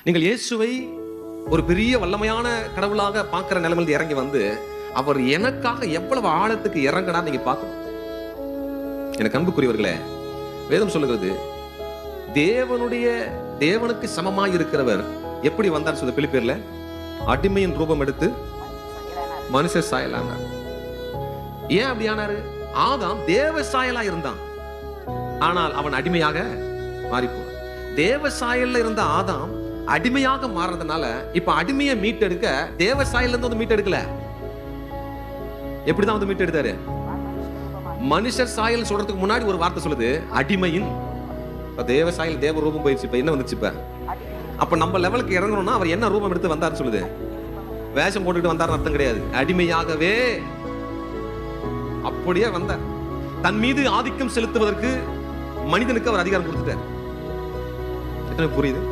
நீங்கள் இயேசுவை ஒரு பெரிய வல்லமையான கடவுளாக பார்க்கிற நிலைமையில இறங்கி வந்து அவர் எனக்காக எவ்வளவு ஆழத்துக்கு இறங்கினா நீங்க பார்க்கணும். எனக்கு அன்புக்குரியவர்களே, வேதம் சொல்லுகிறது தேவனுக்கு சமமாய் இருக்கிறவர் எப்படி வந்தார் சொல்லுது பிலிப்பியர்ல, அடிமையின் ரூபம் எடுத்து மனுஷ சாயலானார். ஏன் அப்படி ஆனாரு? ஆதாம் தேவ சாயலா இருந்தான், ஆனால் அவன் அடிமையாக மாறிப்போனான். தேவ சாயல்ல இருந்த ஆதாம் அடிமையாக மாறதுனால இப்ப அடிமையை மீட்டெடுக்க தேவ சாயல்ல இருந்து வந்து மீட்டெடுக்கல. எப்படிதான் வந்து மீட்டெடுத்தாரு? மனுஷர் சாயல் சொல்றதுக்கு முன்னாடி ஒரு வார்த்தை சொல்லுது, அடிமையின். தேவ சாயல் தேவ ரூபம் போயிடுச்சு. இப்ப என்ன வந்துச்சு? இப்ப அப்ப நம்ம லெவலுக்கு இறங்கணும்னா அவர் என்ன ரூபம் எடுத்து வந்தாருன்னு சொல்லுது? வேஷம் போட்டுட்டு வந்தாருன்னு அர்த்தம் கிடையாது. அடிமையாகவே அப்படியே வந்தார். தன் மீது ஆதிக்கம் செலுத்துவதற்கு மனிதனுக்கு அவர் அதிகாரம் கொடுத்துட்டார். புரியுது?